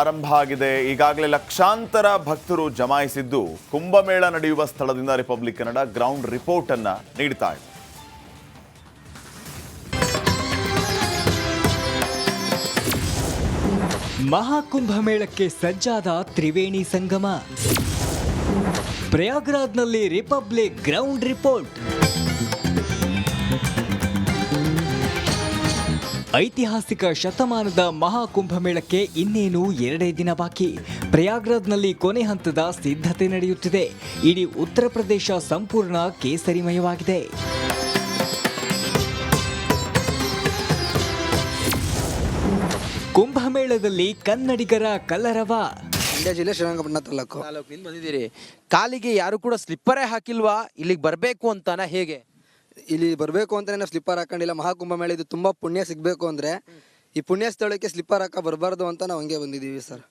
ಆರಂಭ ಆಗಿದೆ. ಈಗಾಗಲೇ ಲಕ್ಷಾಂತರ ಭಕ್ತರು ಜಮಾಯಿಸಿದ್ದು ಕುಂಭಮೇಳ ನಡೆಯುವ ಸ್ಥಳದಿಂದ ರಿಪಬ್ಲಿಕ್ ಕನ್ನಡ ಗ್ರೌಂಡ್ ರಿಪೋರ್ಟ್ ಅನ್ನ ನೀಡ್ತಾ ಇದೆ. ಮಹಾಕುಂಭಮೇಳಕ್ಕೆ ಸಜ್ಜಾದ ತ್ರಿವೇಣಿ ಸಂಗಮ. ಪ್ರಯಾಗ್ರಾಜ್ನಲ್ಲಿ ರಿಪಬ್ಲಿಕ್ ಗ್ರೌಂಡ್ ರಿಪೋರ್ಟ್. ಐತಿಹಾಸಿಕ ಶತಮಾನದ ಮಹಾಕುಂಭಮೇಳಕ್ಕೆ ಇನ್ನೇನು 2 ದಿನ ಬಾಕಿ. ಪ್ರಯಾಗ್ರಾಜ್ನಲ್ಲಿ ಕೊನೆ ಹಂತದ ಸಿದ್ಧತೆ ನಡೆಯುತ್ತಿದೆ. ಇಡೀ ಉತ್ತರ ಪ್ರದೇಶ ಸಂಪೂರ್ಣ ಕೇಸರಿಮಯವಾಗಿದೆ. ಕುಂಭಮೇಳದಲ್ಲಿ ಕನ್ನಡಿಗರ ಕಲರವ. ಮಂಡ್ಯ ಜಿಲ್ಲೆ ಶ್ರೀರಂಗಪಟ್ಟಣ ತಾಲೂಕಿನಿಂದ ಬಂದಿದ್ದೀರಿ. ಕಾಲಿಗೆ ಯಾರು ಕೂಡ ಸ್ಲಿಪ್ಪರೇ ಹಾಕಿಲ್ವಾ? ಇಲ್ಲಿಗೆ ಬರಬೇಕು ಅಂತಾನ ಹೇಗೆ? ಇಲ್ಲಿ ಬರಬೇಕು ಅಂತಾನೆ ನಾವು ಸ್ಲಿಪ್ಪರ್ ಹಾಕೊಂಡಿಲ್ಲ. ಮಹಾಕುಂಭಮೇಳ ಇದು ತುಂಬಾ ಪುಣ್ಯ ಸಿಗ್ಬೇಕು ಅಂದ್ರೆ ಈ ಪುಣ್ಯ ಸ್ಥಳಕ್ಕೆ ಸ್ಲಿಪ್ಪರ್ ಹಾಕ ಬರಬಾರ್ದು ಅಂತ ನಾವು ಹಂಗೆ ಬಂದಿದ್ದೀವಿ ಸರ್.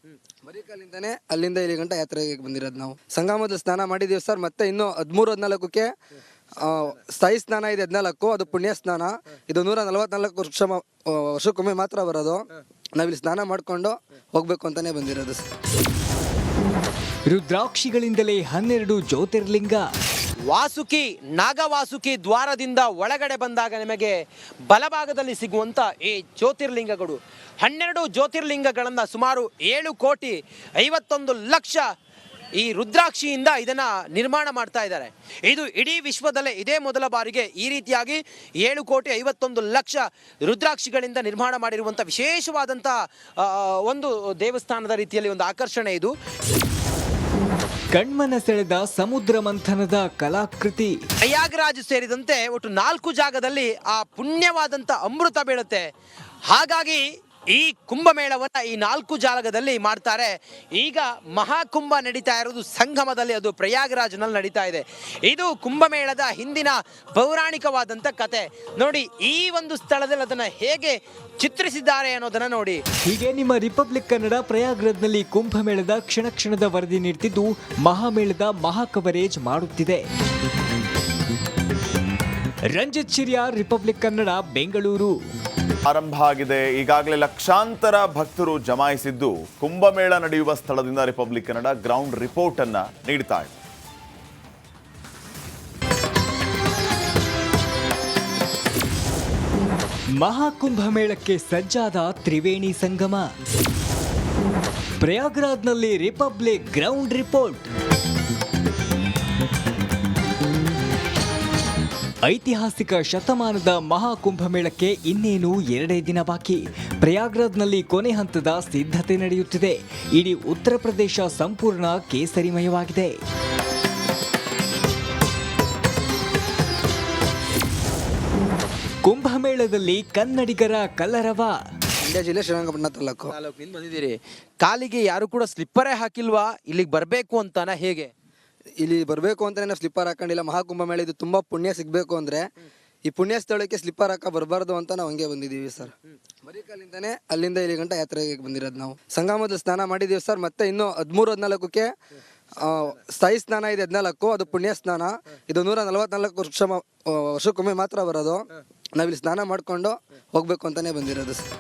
ಬರೀ ಕಾಲಿಂದಾನೆ ಅಲ್ಲಿಂದ ಇಲ್ಲಿ ಗಂಟ ಯಾತ್ರೆಗೆ ಬಂದಿರೋದು ನಾವು. ಸಂಗಮದಲ್ಲಿ ಸ್ನಾನ ಮಾಡಿದೀವಿ ಸರ್. ಮತ್ತೆ ಇನ್ನು 13-14ಕ್ಕೆ ಸ್ಥಾಯಿ ಸ್ನಾನ ಇದೆ. 14 ಅದು ಪುಣ್ಯ ಸ್ನಾನ. ಇದು 144 ವರ್ಷಕ್ಕೊಮ್ಮೆ ಮಾತ್ರ ಬರೋದು. ನಾವಿಲ್ಲಿ ಸ್ನಾನ ಮಾಡ್ಕೊಂಡು ಹೋಗ್ಬೇಕು ಅಂತಾನೆ ಬಂದಿರೋದು ಸರ್. ರುದ್ರಾಕ್ಷಿಗಳಿಂದಲೇ 12 ಜ್ಯೋತಿರ್ಲಿಂಗ. ವಾಸುಕಿ ನಾಗವಾಸುಕಿ ದ್ವಾರದಿಂದ ಒಳಗಡೆ ಬಂದಾಗ ನಿಮಗೆ ಬಲಭಾಗದಲ್ಲಿ ಸಿಗುವಂಥ ಈ ಜ್ಯೋತಿರ್ಲಿಂಗಗಳು 12 ಜ್ಯೋತಿರ್ಲಿಂಗಗಳನ್ನು ಸುಮಾರು 7,51,00,000 ಈ ರುದ್ರಾಕ್ಷಿಯಿಂದ ಇದನ್ನು ನಿರ್ಮಾಣ ಮಾಡ್ತಾ ಇದ್ದಾರೆ. ಇದು ಇಡೀ ವಿಶ್ವದಲ್ಲೇ ಇದೇ ಮೊದಲ ಬಾರಿಗೆ ಈ ರೀತಿಯಾಗಿ 7,51,00,000 ರುದ್ರಾಕ್ಷಿಗಳಿಂದ ನಿರ್ಮಾಣ ಮಾಡಿರುವಂಥ ವಿಶೇಷವಾದಂಥ ಒಂದು ದೇವಸ್ಥಾನದ ರೀತಿಯಲ್ಲಿ ಒಂದು ಆಕರ್ಷಣೆ ಇದು. ಕಣ್ಮನ ಸೆಳೆದ ಸಮುದ್ರ ಮಂಥನದ ಕಲಾಕೃತಿ. ಪ್ರಯಾಗ್ರಾಜ್ ಸೇರಿದಂತೆ ಒಟ್ಟು 4 ಜಾಗದಲ್ಲಿ ಆ ಪುಣ್ಯವಾದಂಥ ಅಮೃತ ಬೀಳುತ್ತೆ. ಹಾಗಾಗಿ ಈ ಕುಂಭಮೇಳವನ್ನು ಈ 4 ಜಾಗದಲ್ಲಿ ಮಾಡ್ತಾರೆ. ಈಗ ಮಹಾಕುಂಭ ನಡೀತಾ ಇರೋದು ಸಂಗಮದಲ್ಲಿ, ಅದು ಪ್ರಯಾಗ್ರಾಜ್ನಲ್ಲಿ ನಡೀತಾ ಇದೆ. ಇದು ಕುಂಭಮೇಳದ ಹಿಂದಿನ ಪೌರಾಣಿಕವಾದಂಥ ಕತೆ ನೋಡಿ. ಈ ಒಂದು ಸ್ಥಳದಲ್ಲಿ ಅದನ್ನು ಹೇಗೆ ಚಿತ್ರಿಸಿದ್ದಾರೆ ಅನ್ನೋದನ್ನ ನೋಡಿ. ಹೀಗೆ ನಿಮ್ಮ ರಿಪಬ್ಲಿಕ್ ಕನ್ನಡ ಪ್ರಯಾಗ್ರಾಜ್ನಲ್ಲಿ ಕುಂಭಮೇಳದ ಕ್ಷಣ ಕ್ಷಣದ ವರದಿ ನೀಡ್ತಿದ್ದು ಮಹಾಮೇಳದ ಮಹಾ ಕವರೇಜ್ ಮಾಡುತ್ತಿದೆ. ರಂಜಿತ್ ಶಿರ್ಯಾರ್, ರಿಪಬ್ಲಿಕ್ ಕನ್ನಡ, ಬೆಂಗಳೂರು. ಆರಂಭ ಆಗಿದೆ. ಈಗಾಗಲೇ ಲಕ್ಷಾಂತರ ಭಕ್ತರು ಜಮಾಯಿಸಿದ್ದು ಕುಂಭಮೇಳ ನಡೆಯುವ ಸ್ಥಳದಿಂದ ರಿಪಬ್ಲಿಕ್ ಕನ್ನಡ ಗ್ರೌಂಡ್ ರಿಪೋರ್ಟ್ ಅನ್ನ ನೀಡ್ತಾ ಇದೆ. ಮಹಾಕುಂಭಮೇಳಕ್ಕೆ ಸಜ್ಜಾದ ತ್ರಿವೇಣಿ ಸಂಗಮ. ಪ್ರಯಾಗ್ರಾಜ್ನಲ್ಲಿ ರಿಪಬ್ಲಿಕ್ ಗ್ರೌಂಡ್ ರಿಪೋರ್ಟ್. ಐತಿಹಾಸಿಕ ಶತಮಾನದ ಮಹಾಕುಂಭಮೇಳಕ್ಕೆ ಇನ್ನೇನು 2 ದಿನ ಬಾಕಿ. ಪ್ರಯಾಗ್ರಾಜ್ನಲ್ಲಿ ಕೊನೆ ಹಂತದ ಸಿದ್ಧತೆ ನಡೆಯುತ್ತಿದೆ. ಇಡೀ ಉತ್ತರ ಪ್ರದೇಶ ಸಂಪೂರ್ಣ ಕೇಸರಿಮಯವಾಗಿದೆ. ಕುಂಭಮೇಳದಲ್ಲಿ ಕನ್ನಡಿಗರ ಕಲರವ. ಮಂಡ್ಯ ಜಿಲ್ಲೆ ಶ್ರೀರಂಗಪಟ್ಟಣ ತಾಲೂಕಿನಿಂದ ಬಂದಿದ್ದೀರಿ. ಕಾಲಿಗೆ ಯಾರು ಕೂಡ ಸ್ಲಿಪ್ಪರೇ ಹಾಕಿಲ್ವಾ? ಇಲ್ಲಿಗೆ ಬರಬೇಕು ಅಂತಾನ ಹೇಗೆ? ಇಲ್ಲಿ ಬರಬೇಕು ಅಂತಾನೆ ನಾವು ಸ್ಲಿಪ್ಪರ್ ಹಾಕೊಂಡಿಲ್ಲ. ಮಹಾಕುಂಭಮೇಳ ಇದು ತುಂಬಾ ಪುಣ್ಯ ಸಿಗ್ಬೇಕು ಅಂದ್ರೆ ಈ ಪುಣ್ಯ ಸ್ಥಳಕ್ಕೆ ಸ್ಲಿಪ್ಪರ್ ಹಾಕ ಬರಬಾರ್ದು ಅಂತ ನಾವು ಹಂಗೆ ಬಂದಿದ್ದೀವಿ ಸರ್. ಬರೀ ಕಾಲಿಂದಾನೆ ಅಲ್ಲಿಂದ ಇಲ್ಲಿ ಗಂಟ ಯಾತ್ರೆಗೆ ಬಂದಿರೋದು ನಾವು. ಸಂಗಮದಲ್ಲಿ ಸ್ನಾನ ಮಾಡಿದೀವಿ ಸರ್. ಮತ್ತೆ ಇನ್ನು 13-14ಕ್ಕೆ ಸ್ಥಾಯಿ ಸ್ನಾನ ಇದೆ. 14 ಅದು ಪುಣ್ಯ ಸ್ನಾನ. ಇದು 144 ವರ್ಷಕ್ಕೊಮ್ಮೆ ಮಾತ್ರ ಬರೋದು. ನಾವಿಲ್ಲಿ ಸ್ನಾನ ಮಾಡ್ಕೊಂಡು ಹೋಗ್ಬೇಕು ಅಂತಾನೆ ಬಂದಿರೋದು ಸರ್.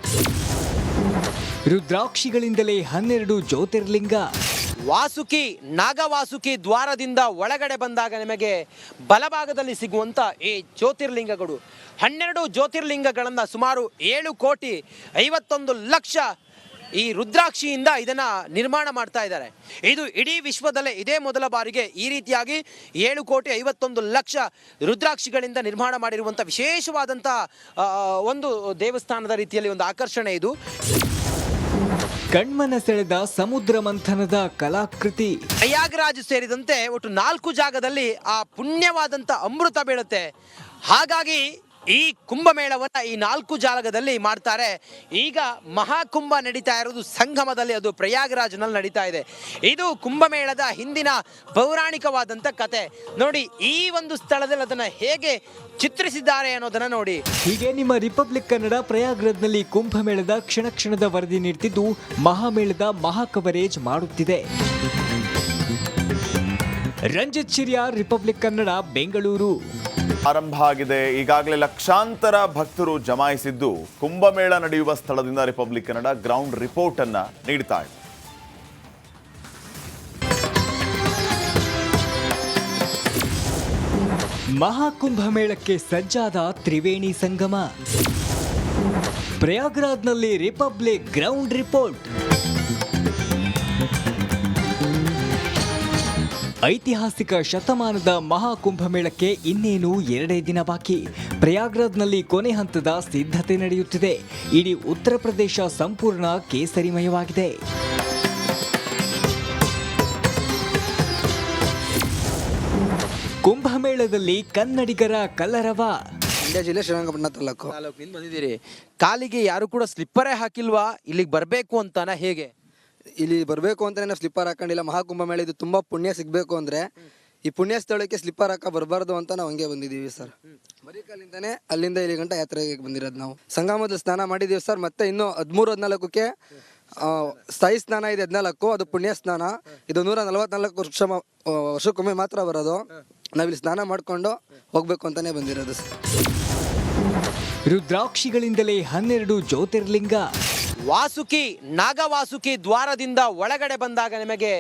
ರುದ್ರಾಕ್ಷಿಗಳಿಂದಲೇ 12 ಜ್ಯೋತಿರ್ಲಿಂಗ. ವಾಸುಕಿ ನಾಗವಾಸುಕಿ ದ್ವಾರದಿಂದ ಒಳಗಡೆ ಬಂದಾಗ ನಿಮಗೆ ಬಲಭಾಗದಲ್ಲಿ ಸಿಗುವಂಥ ಈ ಜ್ಯೋತಿರ್ಲಿಂಗಗಳು 12 ಜ್ಯೋತಿರ್ಲಿಂಗಗಳನ್ನು ಸುಮಾರು 7,51,00,000 ಈ ರುದ್ರಾಕ್ಷಿಯಿಂದ ಇದನ್ನು ನಿರ್ಮಾಣ ಮಾಡ್ತಾ ಇದ್ದಾರೆ. ಇದು ಇಡೀ ವಿಶ್ವದಲ್ಲೇ ಇದೇ ಮೊದಲ ಬಾರಿಗೆ ಈ ರೀತಿಯಾಗಿ 7,51,00,000 ರುದ್ರಾಕ್ಷಿಗಳಿಂದ ನಿರ್ಮಾಣ ಮಾಡಿರುವಂಥ ವಿಶೇಷವಾದಂಥ ಒಂದು ದೇವಸ್ಥಾನದ ರೀತಿಯಲ್ಲಿ ಒಂದು ಆಕರ್ಷಣೆ ಇದು. ಕಣ್ಮನ ಸೆಳೆದ ಸಮುದ್ರ ಮಂಥನದ ಕಲಾಕೃತಿ. ಪ್ರಯಾಗ್ರಾಜ್ ಸೇರಿದಂತೆ ಒಟ್ಟು 4 ಜಾಗದಲ್ಲಿ ಆ ಪುಣ್ಯವಾದಂಥ ಅಮೃತ ಬೀಳುತ್ತೆ. ಹಾಗಾಗಿ ಈ ಕುಂಭಮೇಳವನ್ನು ಈ 4 ಜಾಗದಲ್ಲಿ ಮಾಡ್ತಾರೆ. ಈಗ ಮಹಾಕುಂಭ ನಡೀತಾ ಇರೋದು ಸಂಗಮದಲ್ಲಿ, ಅದು ಪ್ರಯಾಗ್ರಾಜ್ನಲ್ಲಿ ನಡೀತಾ ಇದೆ. ಇದು ಕುಂಭಮೇಳದ ಹಿಂದಿನ ಪೌರಾಣಿಕವಾದಂಥ ಕತೆ ನೋಡಿ. ಈ ಒಂದು ಸ್ಥಳದಲ್ಲಿ ಅದನ್ನು ಹೇಗೆ ಚಿತ್ರಿಸಿದ್ದಾರೆ ಅನ್ನೋದನ್ನ ನೋಡಿ. ಹೀಗೆ ನಿಮ್ಮ ರಿಪಬ್ಲಿಕ್ ಕನ್ನಡ ಪ್ರಯಾಗ್ರಾಜ್ನಲ್ಲಿ ಕುಂಭಮೇಳದ ಕ್ಷಣ ಕ್ಷಣದ ವರದಿ ನೀಡ್ತಿದ್ದು ಮಹಾಮೇಳದ ಮಹಾ ಕವರೇಜ್ ಮಾಡುತ್ತಿದೆ. ರಂಜಿತ್ ಶಿರ್ಯಾರ್, ರಿಪಬ್ಲಿಕ್ ಕನ್ನಡ, ಬೆಂಗಳೂರು. ಆರಂಭ ಆಗಿದೆ. ಈಗಾಗಲೇ ಲಕ್ಷಾಂತರ ಭಕ್ತರು ಜಮಾಯಿಸಿದ್ದು ಕುಂಭಮೇಳ ನಡೆಯುವ ಸ್ಥಳದಿಂದ ರಿಪಬ್ಲಿಕ್ ಕನ್ನಡ ಗ್ರೌಂಡ್ ರಿಪೋರ್ಟ್ ಅನ್ನ ನೀಡ್ತಾ ಇದೆ. ಮಹಾಕುಂಭಮೇಳಕ್ಕೆ ಸಜ್ಜಾದ ತ್ರಿವೇಣಿ ಸಂಗಮ. ಪ್ರಯಾಗ್ರಾಜ್ನಲ್ಲಿ ರಿಪಬ್ಲಿಕ್ ಗ್ರೌಂಡ್ ರಿಪೋರ್ಟ್. ಐತಿಹಾಸಿಕ ಶತಮಾನದ ಮಹಾಕುಂಭಮೇಳಕ್ಕೆ ಇನ್ನೇನು 2 ದಿನ ಬಾಕಿ. ಪ್ರಯಾಗ್ರಾಜ್ನಲ್ಲಿ ಕೊನೆ ಹಂತದ ಸಿದ್ಧತೆ ನಡೆಯುತ್ತಿದೆ. ಇಡೀ ಉತ್ತರ ಪ್ರದೇಶ ಸಂಪೂರ್ಣ ಕೇಸರಿಮಯವಾಗಿದೆ. ಕುಂಭಮೇಳದಲ್ಲಿ ಕನ್ನಡಿಗರ ಕಲರವ. ಮಂಡ್ಯ ಜಿಲ್ಲೆ ಶ್ರೀರಂಗಪಟ್ಟಣ ತಾಲೂಕಿನಿಂದ ಬಂದಿದ್ದೀರಿ. ಕಾಲಿಗೆ ಯಾರು ಕೂಡ ಸ್ಲಿಪ್ಪರೇ ಹಾಕಿಲ್ವಾ? ಇಲ್ಲಿಗೆ ಬರಬೇಕು ಅಂತಾನ ಹೇಗೆ? ಇಲ್ಲಿ ಬರಬೇಕು ಅಂತಾನೆ ನಾವು ಸ್ಲಿಪ್ಪರ್ ಹಾಕೊಂಡಿಲ್ಲ. ಮಹಾಕುಂಭಮೇಳ ಇದು ತುಂಬಾ ಪುಣ್ಯ ಸಿಗ್ಬೇಕು ಅಂದ್ರೆ ಈ ಪುಣ್ಯ ಸ್ಥಳಕ್ಕೆ ಸ್ಲಿಪ್ಪರ್ ಹಾಕ ಬರಬಾರ್ದು ಅಂತ ನಾವು ಹಂಗೆ ಬಂದಿದ್ದೀವಿ ಸರ್. ಬರೀ ಕಾಲಿಂದಾನೆ ಅಲ್ಲಿಂದ ಇಲ್ಲಿ ಗಂಟ ಯಾತ್ರೆಗೆ ಬಂದಿರೋದು ನಾವು. ಸಂಗಮದಲ್ಲಿ ಸ್ನಾನ ಮಾಡಿದ್ದೀವಿ ಸರ್. ಮತ್ತೆ ಇನ್ನು 13-14ಕ್ಕೆ ಸ್ಥಾಯಿ ಸ್ನಾನ ಇದೆ 14, ಅದು ಪುಣ್ಯ ಸ್ನಾನ. ಇದು 144 ವರ್ಷಕ್ಕೊಮ್ಮೆ ಮಾತ್ರ ಬರೋದು. ನಾವಿಲ್ಲಿ ಸ್ನಾನ ಮಾಡ್ಕೊಂಡು ಹೋಗ್ಬೇಕು ಅಂತಾನೆ ಬಂದಿರೋದು ಸರ್. ರುದ್ರಾಕ್ಷಿಗಳಿಂದಲೇ 12 ಜ್ಯೋತಿರ್ಲಿಂಗ. ವಾಸುಕಿ ನಾಗವಾಸುಕಿ ದ್ವಾರದಿಂದ ಒಳಗಡೆ ಬಂದಾಗ ನಿಮಗೆ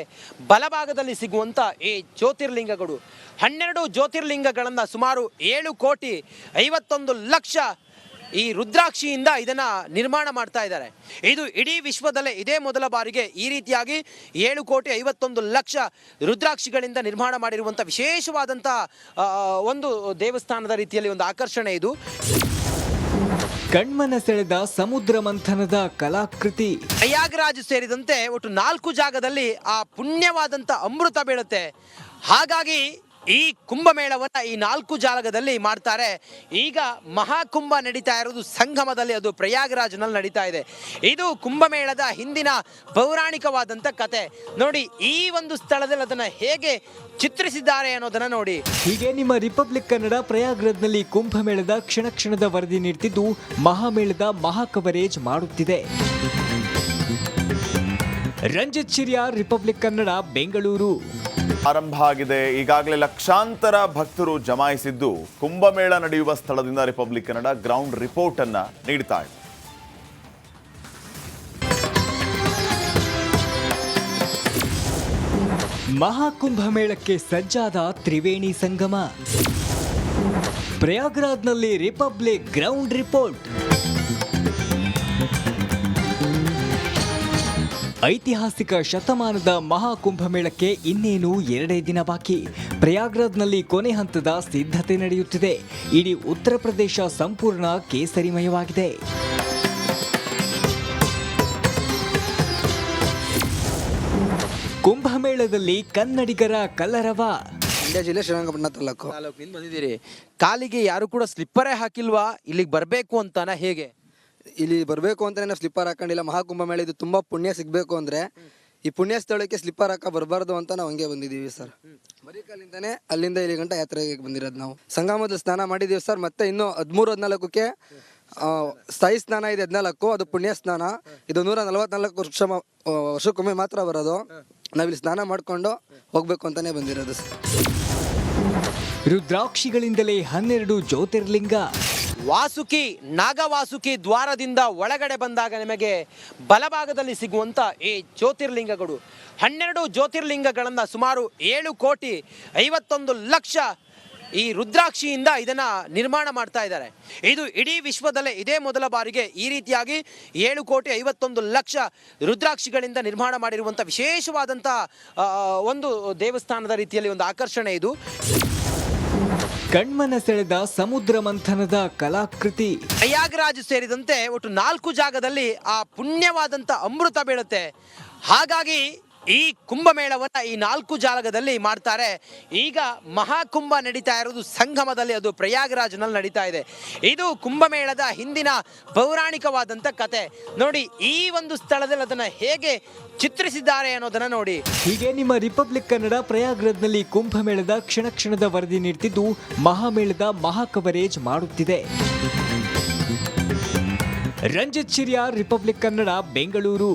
ಬಲಭಾಗದಲ್ಲಿ ಸಿಗುವಂತ ಈ ಜ್ಯೋತಿರ್ಲಿಂಗಗಳು 12 ಜ್ಯೋತಿರ್ಲಿಂಗಗಳನ್ನ ಸುಮಾರು 7,51,00,000 ಈ ರುದ್ರಾಕ್ಷಿಯಿಂದ ಇದನ್ನ ನಿರ್ಮಾಣ ಮಾಡ್ತಾ ಇದ್ದಾರೆ. ಇದು ಇಡೀ ವಿಶ್ವದಲ್ಲೇ ಇದೇ ಮೊದಲ ಬಾರಿಗೆ ಈ ರೀತಿಯಾಗಿ 7,51,00,000 ರುದ್ರಾಕ್ಷಿಗಳಿಂದ ನಿರ್ಮಾಣ ಮಾಡಿರುವಂಥ ವಿಶೇಷವಾದಂಥ ಒಂದು ದೇವಸ್ಥಾನದ ರೀತಿಯಲ್ಲಿ ಒಂದು ಆಕರ್ಷಣೆ ಇದು. ಕಣ್ಮನ ಸೆಳೆದ ಸಮುದ್ರ ಮಂಥನದ ಕಲಾಕೃತಿ. ಪ್ರಯಾಗ್ರಾಜ್ ಸೇರಿದಂತೆ ಒಟ್ಟು 4 ಜಾಗದಲ್ಲಿ ಆ ಪುಣ್ಯವಾದಂಥ ಅಮೃತ ಬೀಳುತ್ತೆ. ಹಾಗಾಗಿ ಈ ಕುಂಭಮೇಳವನ್ನ ಈ 4 ಜಾಗದಲ್ಲಿ ಮಾಡ್ತಾರೆ. ಈಗ ಮಹಾಕುಂಭ ನಡೀತಾ ಇರೋದು ಸಂಗಮದಲ್ಲಿ, ಅದು ಪ್ರಯಾಗ್ರಾಜ್ನಲ್ಲಿ ನಡೀತಾ ಇದೆ. ಇದು ಕುಂಭಮೇಳದ ಹಿಂದಿನ ಪೌರಾಣಿಕವಾದಂಥ ಕತೆ. ನೋಡಿ, ಈ ಒಂದು ಸ್ಥಳದಲ್ಲಿ ಅದನ್ನ ಹೇಗೆ ಚಿತ್ರಿಸಿದ್ದಾರೆ ಅನ್ನೋದನ್ನ ನೋಡಿ. ಹೀಗೆ ನಿಮ್ಮ ರಿಪಬ್ಲಿಕ್ ಕನ್ನಡ ಪ್ರಯಾಗ್ರಾಜ್ನಲ್ಲಿ ಕುಂಭಮೇಳದ ಕ್ಷಣ ಕ್ಷಣದ ವರದಿ ನೀಡ್ತಿದ್ದು ಮಹಾಮೇಳದ ಮಹಾ ಕವರೇಜ್ ಮಾಡುತ್ತಿದೆ. ರಂಜಿತ್ ಶಿರ್ಯಾರ್, ರಿಪಬ್ಲಿಕ್ ಕನ್ನಡ, ಬೆಂಗಳೂರು. ಆರಂಭ ಆಗಿದೆ. ಈಗಾಗಲೇ ಲಕ್ಷಾಂತರ ಭಕ್ತರು ಜಮಾಯಿಸಿದ್ದು ಕುಂಭಮೇಳ ನಡೆಯುವ ಸ್ಥಳದಿಂದ ರಿಪಬ್ಲಿಕ್ ಕನ್ನಡ ಗ್ರೌಂಡ್ ರಿಪೋರ್ಟ್ ಅನ್ನ ನೀಡ್ತಾ ಇದೆ. ಮಹಾಕುಂಭಮೇಳಕ್ಕೆ ಸಜ್ಜಾದ ತ್ರಿವೇಣಿ ಸಂಗಮ. ಪ್ರಯಾಗ್ರಾಜ್ನಲ್ಲಿ ರಿಪಬ್ಲಿಕ್ ಗ್ರೌಂಡ್ ರಿಪೋರ್ಟ್. ಐತಿಹಾಸಿಕ ಶತಮಾನದ ಮಹಾಕುಂಭಮೇಳಕ್ಕೆ ಇನ್ನೇನು 2 ದಿನ ಬಾಕಿ. ಪ್ರಯಾಗ್ರಾಜ್ನಲ್ಲಿ ಕೊನೆ ಹಂತದ ಸಿದ್ಧತೆ ನಡೆಯುತ್ತಿದೆ. ಇಡೀ ಉತ್ತರ ಪ್ರದೇಶ ಸಂಪೂರ್ಣ ಕೇಸರಿಮಯವಾಗಿದೆ. ಕುಂಭಮೇಳದಲ್ಲಿ ಕನ್ನಡಿಗರ ಕಲರವ. ಮಂಡ್ಯ ಜಿಲ್ಲೆ ಶ್ರೀರಂಗಪಟ್ಟಣ ತಾಲೂಕಿನಿಂದ ಬಂದಿದ್ದೀರಿ. ಕಾಲಿಗೆ ಯಾರು ಕೂಡ ಸ್ಲಿಪ್ಪರೇ ಹಾಕಿಲ್ವಾ? ಇಲ್ಲಿಗೆ ಬರಬೇಕು ಅಂತಾನ ಹೇಗೆ? ಇಲ್ಲಿ ಬರಬೇಕು ಅಂತಾನೆ ನಾವು ಸ್ಲಿಪ್ಪರ್ ಹಾಕೊಂಡಿಲ್ಲ. ಮಹಾಕುಂಭಮೇಳ ಇದು ತುಂಬಾ ಪುಣ್ಯ ಸಿಗ್ಬೇಕು ಅಂದ್ರೆ ಈ ಪುಣ್ಯ ಸ್ಥಳಕ್ಕೆ ಸ್ಲಿಪ್ಪರ್ ಹಾಕ ಬರಬಾರ್ದು ಅಂತ ನಾವು ಹಂಗೆ ಬಂದಿದ್ದೀವಿ ಸರ್. ಬರೀ ಕಾಲಿಂದಾನೆ ಅಲ್ಲಿಂದ ಇಲ್ಲಿ ಗಂಟ ಯಾತ್ರೆಗೆ ಬಂದಿರೋದು ನಾವು. ಸಂಗಮದಲ್ಲಿ ಸ್ನಾನ ಮಾಡಿದ್ದೀವಿ ಸರ್. ಮತ್ತೆ ಇನ್ನು 13-14ಕ್ಕೆ ಸ್ಥಾಯಿ ಸ್ನಾನ ಇದೆ 14, ಅದು ಪುಣ್ಯ ಸ್ನಾನ. ಇದು 144 ವರ್ಷಕ್ಕೊಮ್ಮೆ ಮಾತ್ರ ಬರೋದು. ನಾವಿಲ್ಲಿ ಸ್ನಾನ ಮಾಡ್ಕೊಂಡು ಹೋಗ್ಬೇಕು ಅಂತಾನೆ ಬಂದಿರೋದು ಸರ್. ರುದ್ರಾಕ್ಷಿಗಳಿಂದಲೇ 12 ಜ್ಯೋತಿರ್ಲಿಂಗ. ವಾಸುಕಿ ನಾಗವಾಸುಕಿ ದ್ವಾರದಿಂದ ಒಳಗಡೆ ಬಂದಾಗ ನಿಮಗೆ ಬಲಭಾಗದಲ್ಲಿ ಸಿಗುವಂತ ಈ ಜ್ಯೋತಿರ್ಲಿಂಗಗಳು 12 ಜ್ಯೋತಿರ್ಲಿಂಗಗಳನ್ನ ಸುಮಾರು 7,51,00,000 ಈ ರುದ್ರಾಕ್ಷಿಯಿಂದ ಇದನ್ನ ನಿರ್ಮಾಣ ಮಾಡ್ತಾ ಇದ್ದಾರೆ. ಇದು ಇಡೀ ವಿಶ್ವದಲ್ಲೇ ಇದೇ ಮೊದಲ ಬಾರಿಗೆ ಈ ರೀತಿಯಾಗಿ 7,51,00,000 ರುದ್ರಾಕ್ಷಿಗಳಿಂದ ನಿರ್ಮಾಣ ಮಾಡಿರುವಂಥ ವಿಶೇಷವಾದಂಥ ಒಂದು ದೇವಸ್ಥಾನದ ರೀತಿಯಲ್ಲಿ ಒಂದು ಆಕರ್ಷಣೆ ಇದು. ಕಣ್ಮನ ಸೆಳೆದ ಸಮುದ್ರ ಮಂಥನದ ಕಲಾಕೃತಿ. ಪ್ರಯಾಗ್ರಾಜ್ ಸೇರಿದಂತೆ ಒಟ್ಟು 4 ಜಾಗದಲ್ಲಿ ಆ ಪುಣ್ಯವಾದಂಥ ಅಮೃತ ಬೀಳುತ್ತೆ. ಹಾಗಾಗಿ ಈ ಕುಂಭಮೇಳವನ್ನ ಈ 4 ಜಾಗದಲ್ಲಿ ಮಾಡ್ತಾರೆ. ಈಗ ಮಹಾಕುಂಭ ನಡೀತಾ ಇರೋದು ಸಂಗಮದಲ್ಲಿ, ಅದು ಪ್ರಯಾಗ್ರಾಜ್ನಲ್ಲಿ ನಡೀತಾ ಇದೆ. ಇದು ಕುಂಭಮೇಳದ ಹಿಂದಿನ ಪೌರಾಣಿಕವಾದಂಥ ಕತೆ. ನೋಡಿ, ಈ ಒಂದು ಸ್ಥಳದಲ್ಲಿ ಅದನ್ನ ಹೇಗೆ ಚಿತ್ರಿಸಿದ್ದಾರೆ ಅನ್ನೋದನ್ನ ನೋಡಿ. ಹೀಗೆ ನಿಮ್ಮ ರಿಪಬ್ಲಿಕ್ ಕನ್ನಡ ಪ್ರಯಾಗ್ರಾಜ್ನಲ್ಲಿ ಕುಂಭಮೇಳದ ಕ್ಷಣ ಕ್ಷಣದ ವರದಿ ನೀಡ್ತಿದ್ದು ಮಹಾಮೇಳದ ಮಹಾ ಕವರೇಜ್ ಮಾಡುತ್ತಿದೆ. ರಂಜಿತ್ ಶಿರ್ಯಾರ್, ರಿಪಬ್ಲಿಕ್ ಕನ್ನಡ, ಬೆಂಗಳೂರು.